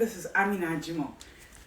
This is Amina Jimoh,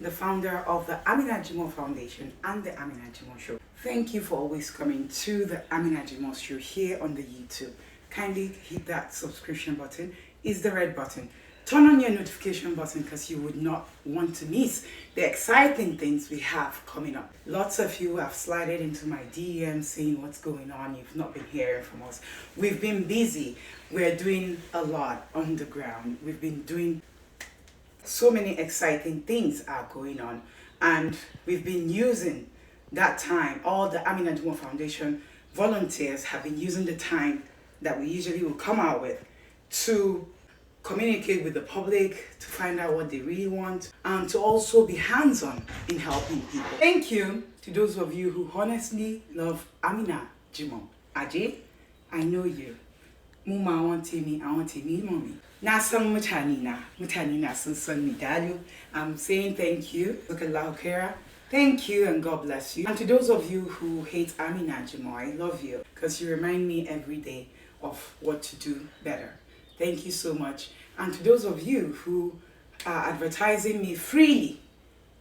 the founder of the Amina Jimoh Foundation and the Amina Jimoh Show. Thank you for always coming to the Amina Jimoh Show here on the YouTube. Kindly hit that subscription button. It's the red button. Turn on your notification button because you would not want to miss the exciting things we have coming up. Lots of you have slided into my DM saying what's going on. You've not been hearing from us. We've been busy. We're doing a lot on the ground. We've been doing so many exciting things are going on, and we've been using that time. All the Amina Jimoh Foundation volunteers have been using the time that we usually will come out with to communicate with the public, to find out what they really want, and to also be hands-on in helping people. Thank you to those of you who honestly love Amina Jimoh. Ajay, I know you. Muma, I want me, mommy. Nasam mutanina sun medallion. I'm saying thank you. Look at Laukera. Thank you and God bless you. And to those of you who hate Amina Jimoh, I love you because you remind me every day of what to do better. Thank you so much. And to those of you who are advertising me freely,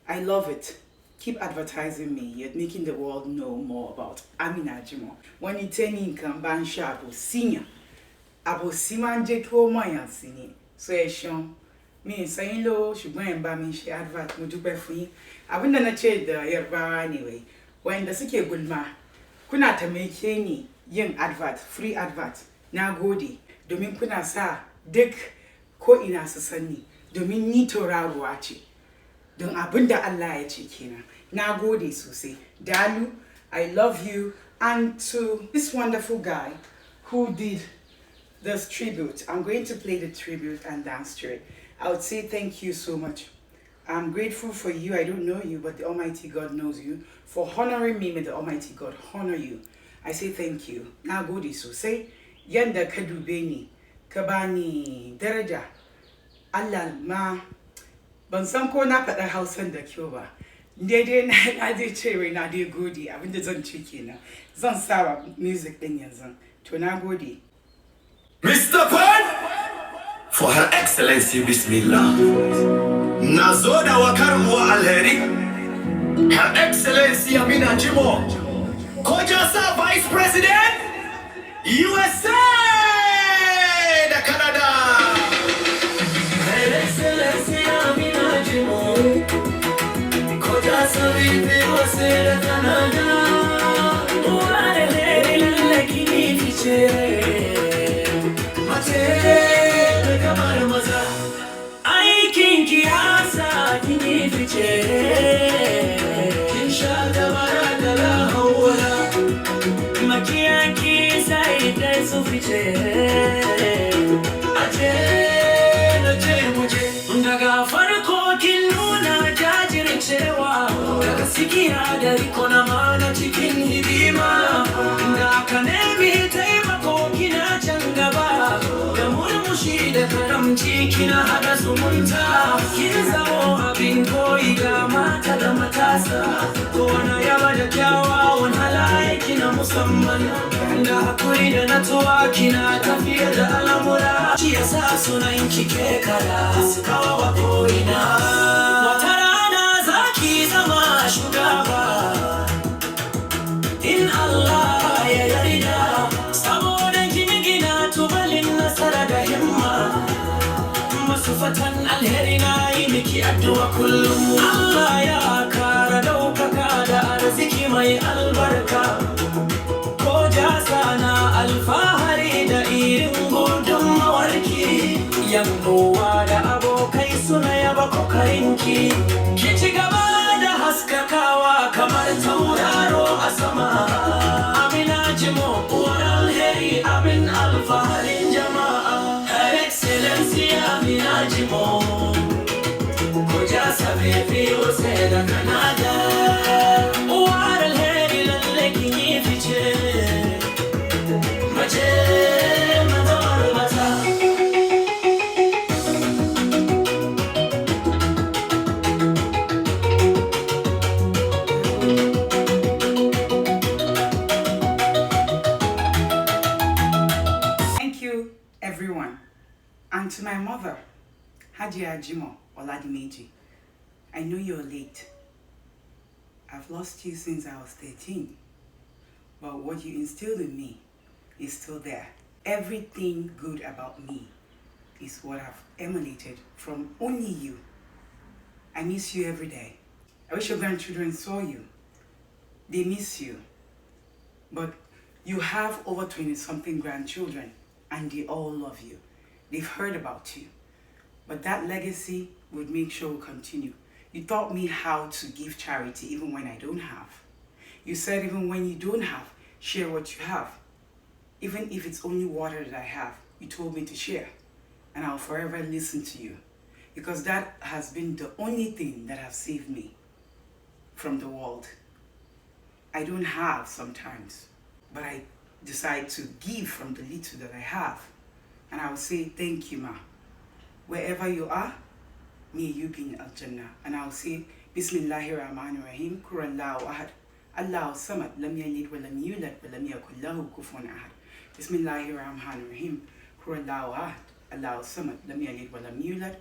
I love it. Keep advertising me. You're making the world know more about Amina Jimoh. When you turn in Kambansha senior. Abo simanje to moyan sini so eshon me saying lo shugban ba mi she advert mo dupe fun yin abinda na ce da yarbawa anyway wanda suke gulma kuna ta meke ni yin advert free advert nagode domin kuna sa duk ko ina su sani domin ni tauraruwa ce don abinda Allah ya ce kenan nagode sosai Dalu, I love you. And to this wonderful guy who did this tribute, I'm going to play the tribute and dance to it. I would say thank you so much. I'm grateful for you. I don't know you, but the Almighty God knows you. For honoring me, may the Almighty God honor you. I say thank you. Now go this. So say, Yanda kadubeni, kabani, daraja, Allah ma, ban san ko na faɗa Hausan da kyau ba. Daidai na je cewa na dai gode abinda zan ce kenan. Zan sa music din yanzu. To na gode. Mr. Pan, for Her Excellency Bismillah, Nazoda Wakarwa Alheri, Her Excellency Amina Jimoh, COJOSA Vice President, USA, the Canada. Her Excellency Amina Jimoh, COJOSA USA, the Canada. Aikin kiyasa kini fice kin sha dabara da lahawala makiyanki sai dai su fice aje na je muje daga farko kin nuna jajircewa daga sikiya da riko na mana cikin hidima da ka nemi taimako kina can gaba da murmushi da karamci kina hada zumunta kin zamo abin koyi ga mata da matasa kowane yaba da kyawawan halaye kina musamman da hakuri da natuwa kina tafiya da al'amura shi yasa sunan kike kara su kawo ko'ina wata rana zaki zama shugaba in Allah ya yarda saboda kin gina tubalin nasara da himma masu fatan alheri na yi miki addu'a kullum Allah ya kara daukaka da arziki mai albarka COJOSA na alfahari da irin gudunmawarki yan uwa da abokai suna yaba kokarinki ki ci gaba da haskakawa kamar tauraro a sama Amina Jimoh uwar alheri abin alfaharin jama'a Her Excellency Amina Jimoh COJOSA USA da Canada uwar alheri lalle kin yi fice mace mazawar mata. Thank you, everyone. And to my mother, Hajiya Jimoh, Oladimeji. I know you're late. I've lost you since I was 13. But what you instilled in me is still there. Everything good about me is what I've emanated from only you. I miss you every day. I wish your grandchildren saw you. They miss you. But you have over 20-something grandchildren and they all love you. They've heard about you. But that legacy would make sure will continue. You taught me how to give charity even when I don't have. You said even when you don't have, share what you have. Even if it's only water that I have, you told me to share. And I'll forever listen to you. Because that has been the only thing that has saved me from the world. I don't have sometimes, but I decide to give from the little that I have. And I will say, thank you, Ma. Wherever you are, may you be in Al-Jannah. And I will say, Bismillahirrahmanirrahim, Kurallahu Ahad. Allahu Samad, Lam Yalid wa Lam Yulad wa Lam Yakul Lahu Kufuwan Ahad. Bismillahirrahmanirrahim, Kurallahu Ahad. Allahu Samad, Lam Yalid wa Lam Yulad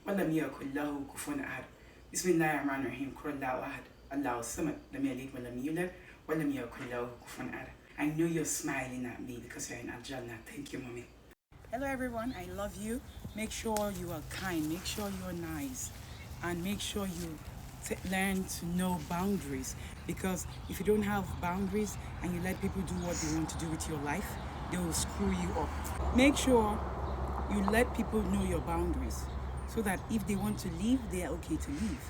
wa Lam Yakul Lahu Kufuwan Ahad. Bismillahirrahmanirrahim, Kurallahu Ahad. Allahu Samad, Lam Yalid wa Lam Yulad wa Lam Yakul Lahu Kufuwan Ahad. I know you're smiling at me because you're in Al-Jannah. Thank you, Mommy. Hello everyone, I love you. Make sure you are kind, make sure you are nice, and make sure you learn to know boundaries, because if you don't have boundaries and you let people do what they want to do with your life, they will screw you up. Make sure you let people know your boundaries so that if they want to leave, they are okay to leave.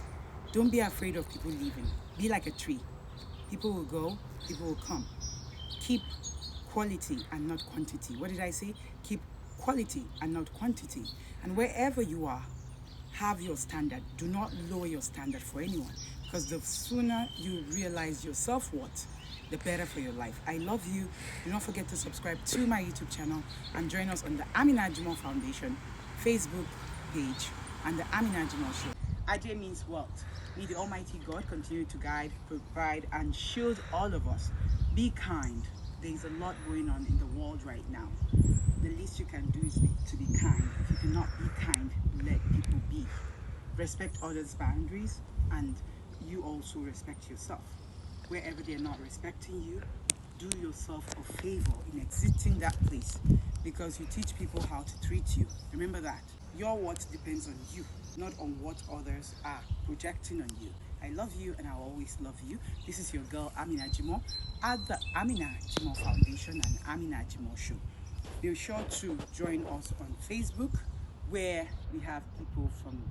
Don't be afraid of people leaving. Be like a tree. People will go, people will come. Keep quality and not quantity. What did I say? Keep quality and not quantity. And wherever you are, have your standard. Do not lower your standard for anyone, because the sooner you realize your self-worth, the better for your life. I love you. Do not forget to subscribe to my YouTube channel and join us on the Amina Jimoh Foundation Facebook page and the Amina Jimoh Show. AJ means wealth. May the Almighty God continue to guide, provide, and shield all of us. Be kind. There is a lot going on in the world right now. The least you can do is to be kind. If you cannot be kind, let people be. Respect others' boundaries, and you also respect yourself. Wherever they're not respecting you, do yourself a favor in exiting that place, because you teach people how to treat you. Remember that. Your worth depends on you, not on what others are projecting on you. I love you and I'll always love you. This is your girl Amina Jimoh at the Amina Jimoh Foundation and Amina Jimoh Show. Be sure to join us on Facebook, where we have people from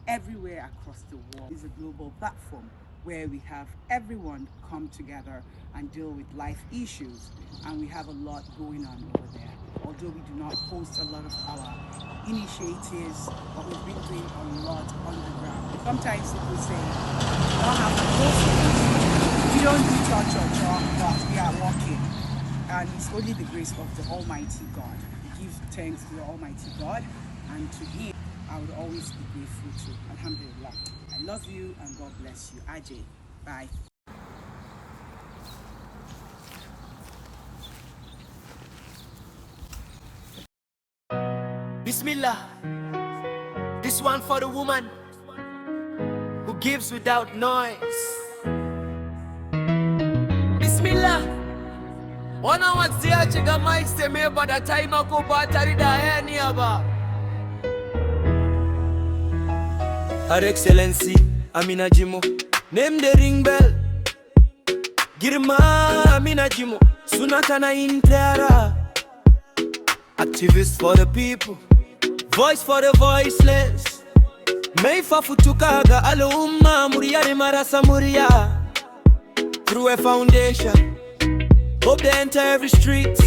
everywhere across the world. It's a global platform where we have everyone come together and deal with life issues, and we have a lot going on over there. Although we do not post a lot of our initiatives, but we've been doing a lot on the ground. Sometimes people say, we don't have to post it. We don't do church, but we are working. And it's only the grace of the Almighty God. We give thanks to the Almighty God, and to Him I would always be grateful to. Alhamdulillah. I love you and God bless you. AJ. Bye. Bismillah. This one for the woman who gives without noise. Bismillah. Wana watia chiga maiste me bada taima ko batari da yani aba. Her Excellency Amina Jimoh, name the ring bell. Girma Amina Jimoh, Sunatana Intera. Activist for the people, voice for the voiceless. Meifa futukaga alo umma muriari marasa muria. Through a foundation, hope they enter every street.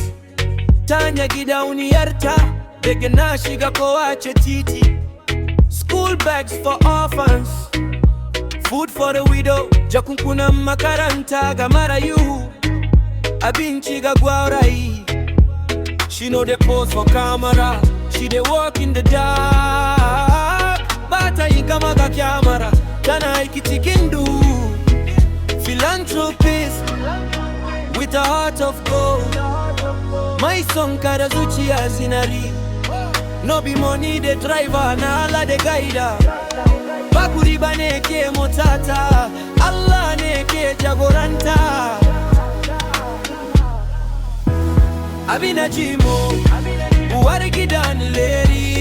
Tanya gida uniyarta, begena shiga koache titi. School bags for orphans, food for the widow. Jakunkuna makaranta gamara yu, abinchiga gwarai. She know they pose for camera, she they walk in the dark. Bata ikamaga camera, tana ikitikindu. Philanthropist with a heart of gold. My son karazuchi azinari. No be money the driver, na ala the guider. Bakuri bane ke motata, Allah ne ke jagoranta. Amina Jimoh, uwar gidan leri.